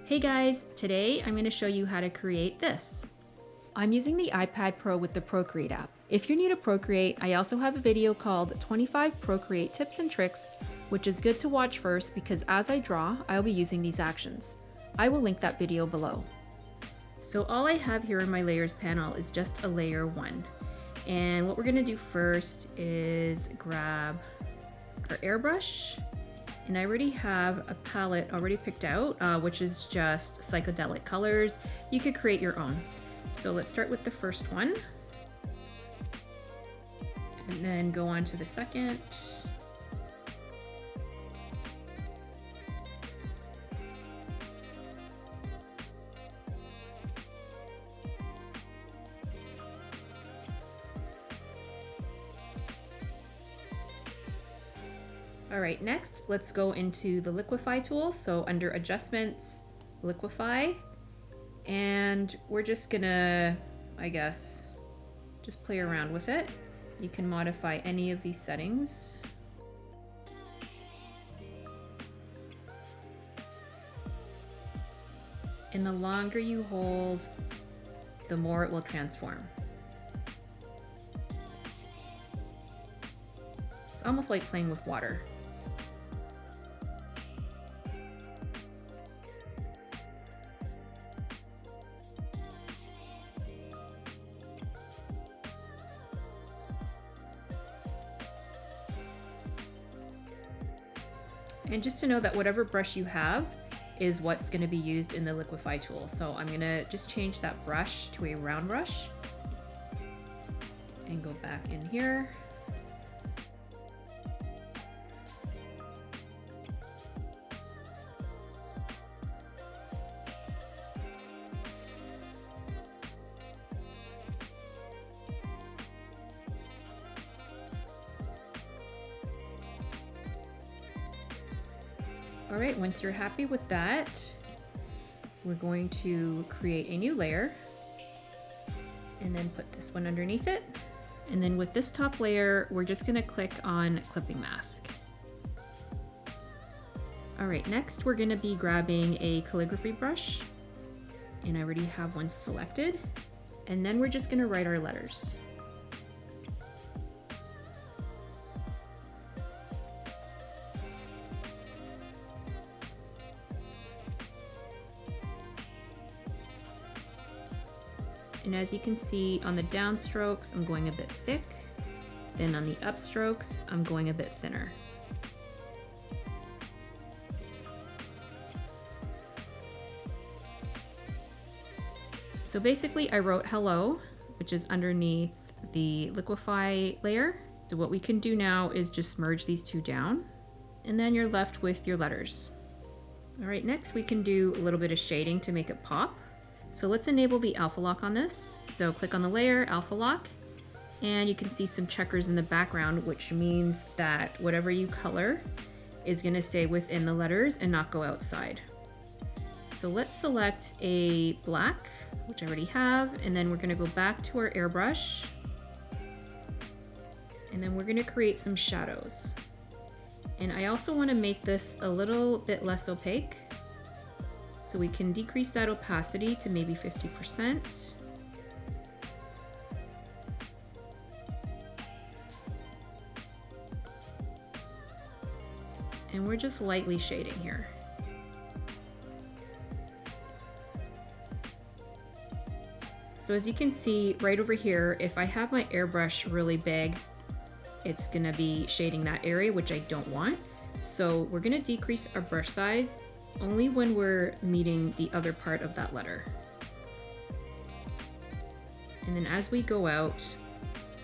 Hey guys, today I'm going to show you how to create this. I'm using the iPad Pro with the Procreate app. If you're new to Procreate, I also have a video called 25 Procreate Tips and Tricks, which is good to watch first because as I draw, I'll be using these actions. I will link that video below. So all I have here in my layers panel is just a layer 1. And what we're going to do first is grab our airbrush. And I already have a palette already picked out, which is just psychedelic colors. You could create your own. So let's start with the first one. And then go on to the second. All right, next, let's go into the liquify tool. So under adjustments, liquify, and we're just gonna, I guess, just play around with it. You can modify any of these settings. And the longer you hold, the more it will transform. It's almost like playing with water. And just to know that whatever brush you have is what's going to be used in the liquify tool. So I'm going to just change that brush to a round brush and go back in here. All right, once you're happy with that, we're going to create a new layer and then put this one underneath it. And then with this top layer, we're just gonna click on clipping mask. All right, next we're gonna be grabbing a calligraphy brush, and I already have one selected. And then we're just gonna write our letters. And as you can see on the downstrokes, I'm going a bit thick. Then on the upstrokes, I'm going a bit thinner. So basically I wrote hello, which is underneath the liquify layer. So what we can do now is just merge these two down, and then you're left with your letters. All right, next we can do a little bit of shading to make it pop. So let's enable the alpha lock on this. So click on the layer, alpha lock, and you can see some checkers in the background, which means that whatever you color is gonna stay within the letters and not go outside. So let's select a black, which I already have, and then we're gonna go back to our airbrush, and then we're gonna create some shadows. And I also wanna make this a little bit less opaque. So we can decrease that opacity to maybe 50%. And we're just lightly shading here. So as you can see right over here, if I have my airbrush really big, it's gonna be shading that area, which I don't want. So we're gonna decrease our brush size only when we're meeting the other part of that letter. And then as we go out,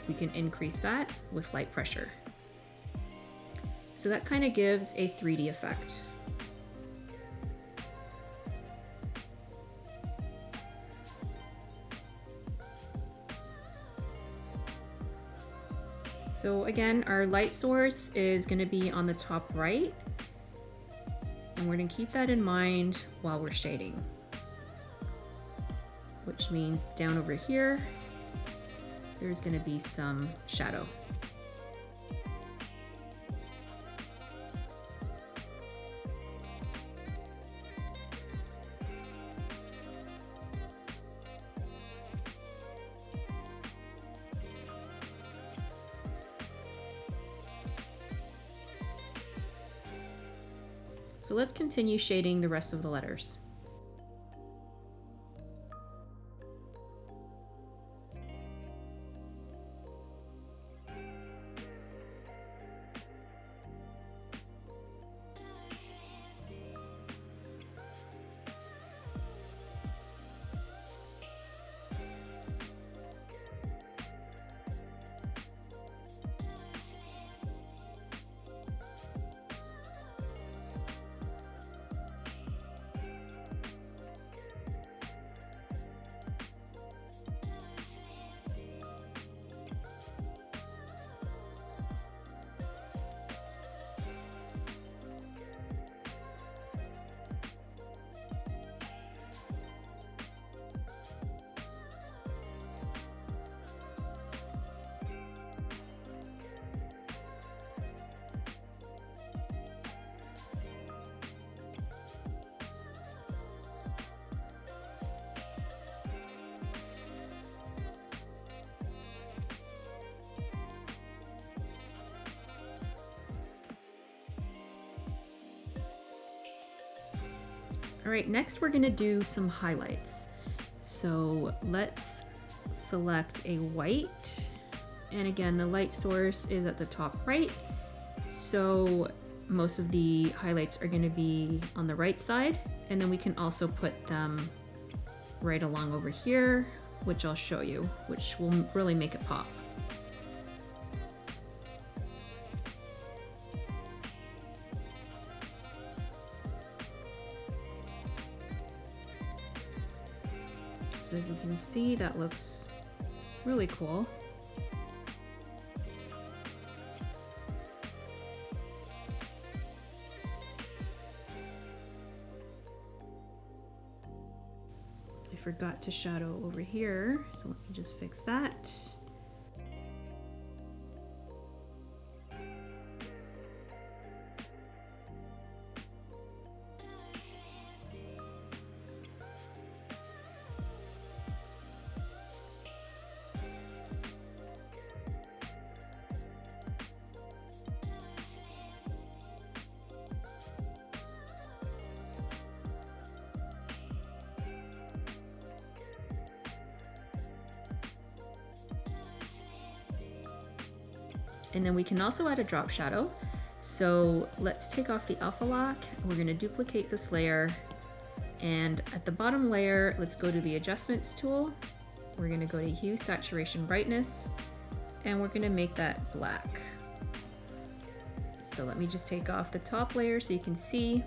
we can increase that with light pressure. So that kind of gives a 3D effect. So again, our light source is going to be on the top right. And we're going to keep that in mind while we're shading, which means down over here, there's going to be some shadow. So let's continue shading the rest of the letters. All right, next we're gonna do some highlights. So let's select a white. And again, the light source is at the top right. So most of the highlights are gonna be on the right side. And then we can also put them right along over here, which I'll show you, which will really make it pop. So as you can see, that looks really cool. I forgot to shadow over here, so let me just fix that. And then we can also add a drop shadow. So let's take off the alpha lock. We're gonna duplicate this layer. And at the bottom layer, let's go to the adjustments tool. We're gonna go to hue, saturation, brightness, and we're gonna make that black. So let me just take off the top layer so you can see.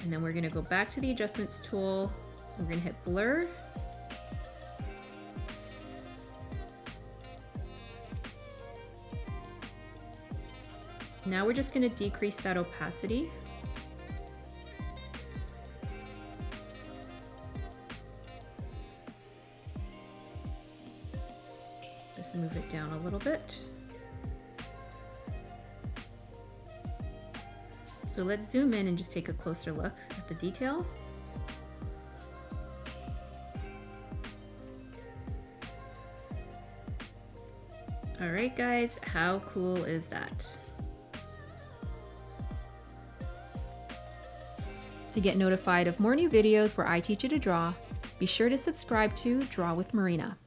And then we're gonna go back to the adjustments tool. We're gonna hit blur. Now we're just going to decrease that opacity. Just move it down a little bit. So let's zoom in and just take a closer look at the detail. All right, guys, how cool is that? To get notified of more new videos where I teach you to draw, be sure to subscribe to Draw with Marina.